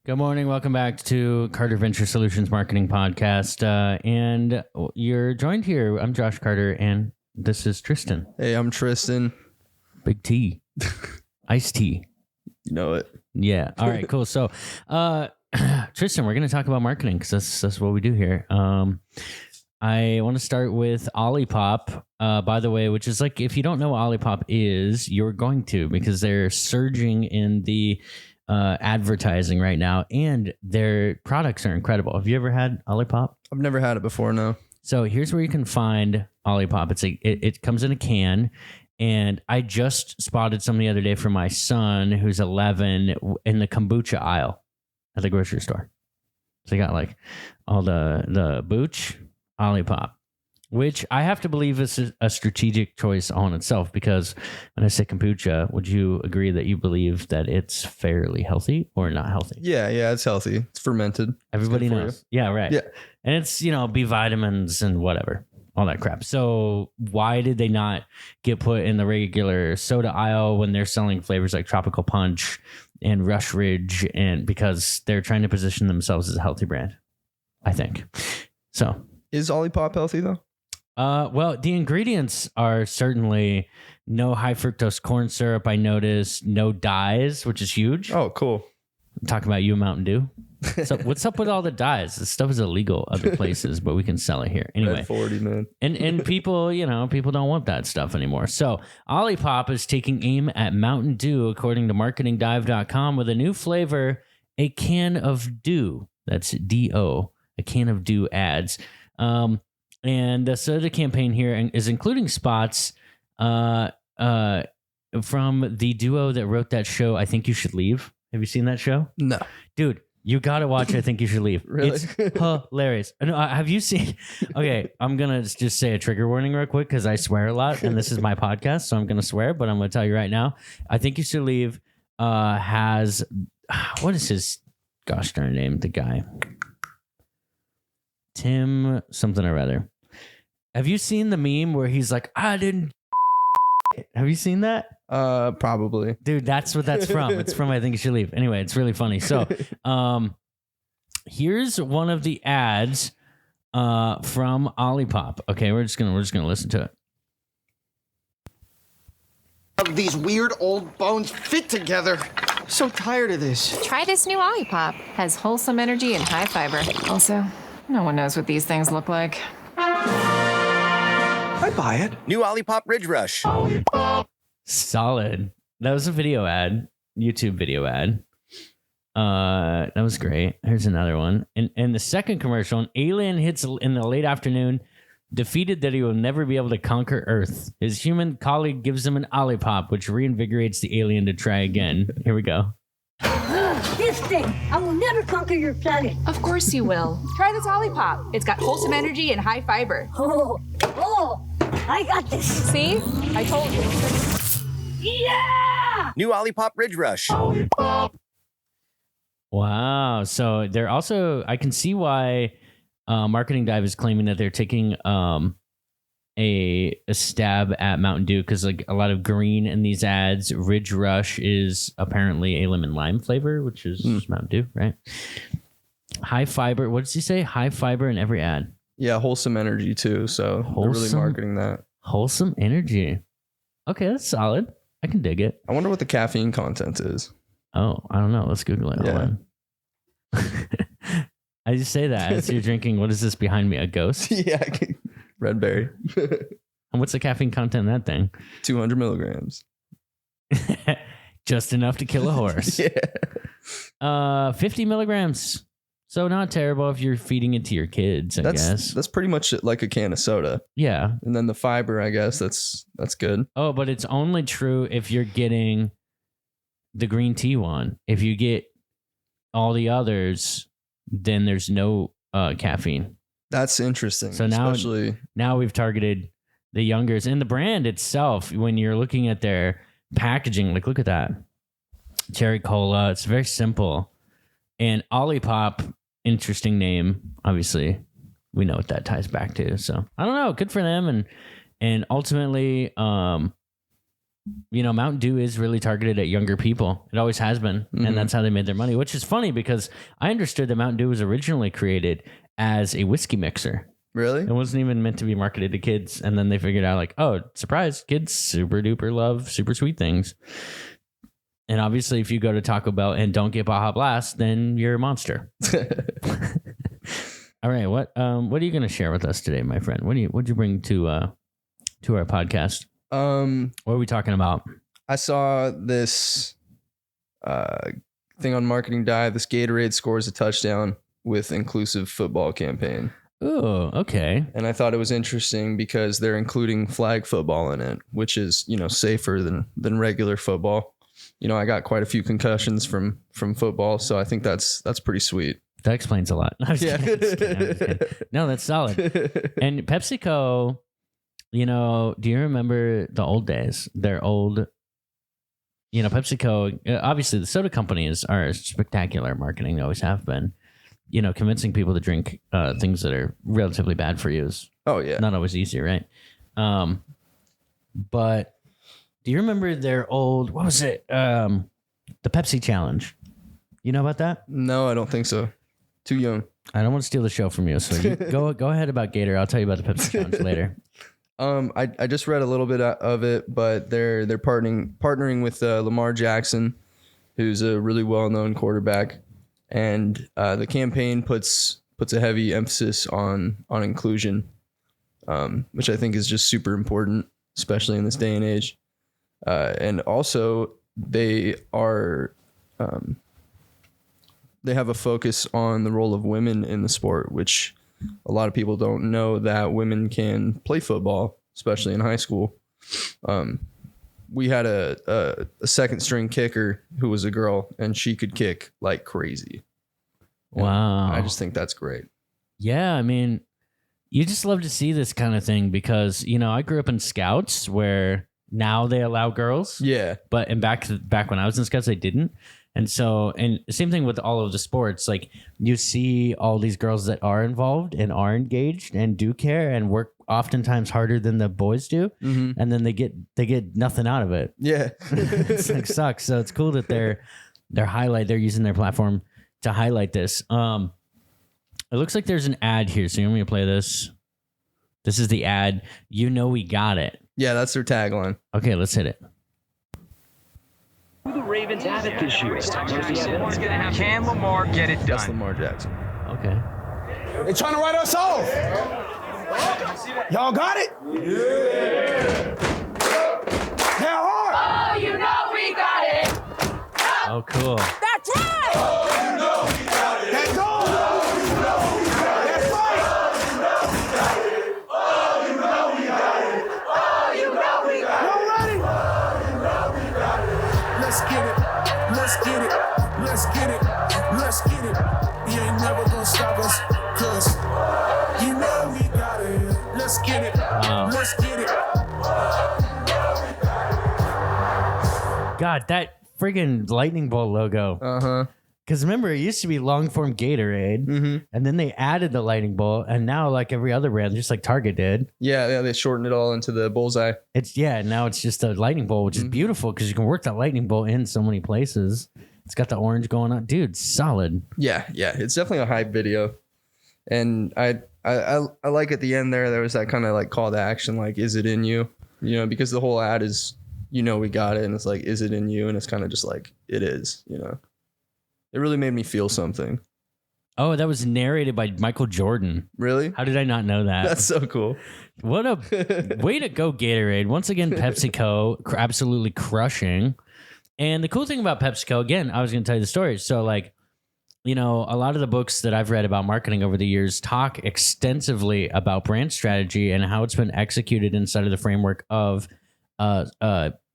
Good morning. Welcome back to Carter Venture Solutions Marketing Podcast. And you're joined here. I'm Josh Carter, and this is Tristen. Hey, I'm Tristen. Big T. Iced tea. You know it. Yeah. All right, cool. So, Tristen, we're going to talk about marketing because that's what we do here. I want to start with Olipop, by the way, which is like, if you don't know what Olipop is, you're going to, because they're surging in the advertising right now, and their products are incredible. Have you ever had Olipop? I've never had it before, no. So here's where you can find Olipop. It's it comes in a can, and I just spotted some the other day for my son, who's 11, in the kombucha aisle at the grocery store. So they got like all the booch, Olipop, which I have to believe is a strategic choice on itself, because when I say kombucha, would you agree that you believe that it's fairly healthy or not healthy? Yeah, it's healthy. It's fermented. Everybody knows. Yeah, right. Yeah. And it's, B vitamins and whatever, all that crap. So why did they not get put in the regular soda aisle when they're selling flavors like Tropical Punch and Rush Ridge? And because they're trying to position themselves as a healthy brand, I think. So is Olipop healthy though? Well, the ingredients are certainly no high fructose corn syrup. I noticed no dyes, which is huge. Oh, cool. I'm talking about you, Mountain Dew. So what's up with all the dyes? This stuff is illegal other places, but we can sell it here anyway. Red 40, man. And people, people don't want that stuff anymore. So Olipop is taking aim at Mountain Dew, according to marketingdive.com, with a new flavor, a can of Dew. That's D-O, a can of Dew ads. And the soda campaign here is including spots from the duo that wrote that show, I Think You Should Leave. Have you seen that show? No. Dude, you got to watch I Think You Should Leave. Really? It's hilarious. No, have you seen? Okay, I'm going to just say a trigger warning real quick because I swear a lot, and this is my podcast, so I'm going to swear, but I'm going to tell you right now. I Think You Should Leave has, what is his gosh darn name, the guy? Tim something or other. Have you seen the meme where he's like, I didn't? Have you seen that? Probably. Dude, that's what that's from. It's from I Think You Should Leave. Anyway, it's really funny. So, here's one of the ads from Olipop. Okay, we're just gonna listen to it. These weird old bones fit together. So tired of this. Try this new Olipop. Has wholesome energy and high fiber. Also, no one knows what these things look like. I buy it. New Olipop Ridge Rush. Solid. That was a video ad, YouTube video ad. That was great. Here's another one. And the second commercial, an alien hits in the late afternoon, defeated that he will never be able to conquer Earth. His human colleague gives him an Olipop, which reinvigorates the alien to try again. Here we go. This thing! I will never conquer your planet! Of course you will. Try this Olipop. It's got wholesome energy and high fiber. Oh! I got this! See? I told you. Yeah! New Olipop Ridge Rush. Wow. So they're also, I can see why Marketing Dive is claiming that they're taking a stab at Mountain Dew, because like a lot of green in these ads. Ridge Rush is apparently a lemon lime flavor, which is Mountain Dew, right? High fiber. What does he say? High fiber in every ad. Yeah, wholesome energy too. So they're really marketing that. Wholesome energy. Okay, that's solid. I can dig it. I wonder what the caffeine content is. Oh, I don't know. Let's Google it. Yeah. Hold on. I just say that as you're drinking. What is this behind me? A ghost? Yeah. Red berry. And what's the caffeine content in that thing? 200 milligrams. Just enough to kill a horse. Yeah. 50 milligrams. So not terrible if you're feeding it to your kids, I guess. That's pretty much like a can of soda. Yeah. And then the fiber, I guess, that's good. Oh, but it's only true if you're getting the green tea one. If you get all the others, then there's no caffeine. That's interesting. So now we've targeted the youngers, and the brand itself, when you're looking at their packaging, like look at that. Cherry cola. It's very simple. And Olipop, interesting name. Obviously, we know what that ties back to. So I don't know. Good for them. And ultimately, Mountain Dew is really targeted at younger people. It always has been. And that's how they made their money, which is funny because I understood that Mountain Dew was originally created as a whiskey mixer. Really? It wasn't even meant to be marketed to kids. And then they figured out like, oh, surprise, kids super duper love super sweet things. And obviously if you go to Taco Bell and don't get Baja Blast, then you're a monster. All right. What are you going to share with us today, my friend? What'd you bring to our podcast? What are we talking about? I saw this thing on Marketing Dive. This Gatorade scores a touchdown with inclusive football campaign. Oh, okay. And I thought it was interesting because they're including flag football in it, which is, safer than regular football. I got quite a few concussions from football, so I think that's pretty sweet. That explains a lot. I'm just Yeah. kidding. No, that's solid. And PepsiCo, do you remember the old days? Their old, PepsiCo, obviously the soda companies are spectacular marketing. They always have been. Convincing people to drink things that are relatively bad for you is not always easy, right? But do you remember their old, what was it? The Pepsi Challenge. You know about that? No, I don't think so. Too young. I don't want to steal the show from you, so you go ahead about Gator. I'll tell you about the Pepsi Challenge later. I just read a little bit of it, but they're partnering with Lamar Jackson, who's a really well-known quarterback, and the campaign puts a heavy emphasis on inclusion, which I think is just super important, especially in this day and age. And also they have a focus on the role of women in the sport, which a lot of people don't know that women can play football, especially in high school. We had a second string kicker who was a girl, and she could kick like crazy. Wow. I just think that's great. Yeah. I mean, you just love to see this kind of thing because, I grew up in Scouts where now they allow girls. Yeah. But back when I was in Scouts, they didn't. And so, and same thing with all of the sports, like you see all these girls that are involved and are engaged and do care and work oftentimes harder than the boys do. Mm-hmm. And then they get nothing out of it. Yeah. It's like sucks. So it's cool that they're using their platform to highlight this. It looks like there's an ad here. So you want me to play this? This is the ad. We got it. Yeah, that's their tagline. Okay, let's hit it. The Ravens have it this year. Can Lamar get it done? That's Lamar Jackson. Okay. They're trying to write us off. Y'all got it? Yeah. How hard? Oh, we got it. Oh, cool. That's right. Oh, we got it. That's all. That's right. Oh, we got it. Y'all ready? Let's get it. You ain't never gonna stop us, cause we got it. Let's get it. Let's get it. God, that friggin' lightning bolt logo. Uh-huh. Because remember, it used to be long form Gatorade, and then they added the lightning bolt, and now like every other brand, just like Target did. Yeah, they shortened it all into the bullseye. Now it's just a lightning bolt, which is beautiful because you can work that lightning bolt in so many places. It's got the orange going on, dude. Solid. Yeah, it's definitely a hype video, and I like at the end there was that kind of like call to action, like is it in you? Because the whole ad is we got it, and it's like is it in you, and it's kind of just like it is. It really made me feel something. Oh, that was narrated by Michael Jordan. Really? How did I not know that? That's so cool. What a way to go, Gatorade. Once again, PepsiCo absolutely crushing. And the cool thing about PepsiCo, again, I was going to tell you the story. So like, a lot of the books that I've read about marketing over the years talk extensively about brand strategy and how it's been executed inside of the framework of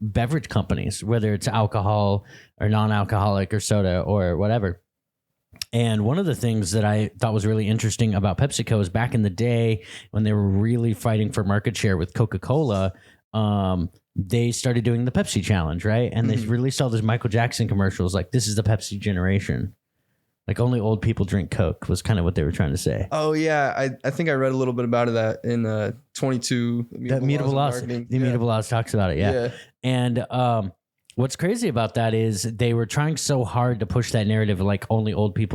beverage companies, whether it's alcohol or non-alcoholic or soda or whatever. And one of the things that I thought was really interesting about PepsiCo is back in the day when they were really fighting for market share with Coca-Cola, they started doing the Pepsi Challenge, right? And they released all those Michael Jackson commercials like, this is the Pepsi generation. Like only old people drink Coke was kind of what they were trying to say. Oh, yeah. I think I read a little bit about that in 22. The Immutable Laws. The Immutable Laws talks about it, yeah. And what's crazy about that is they were trying so hard to push that narrative, like only old people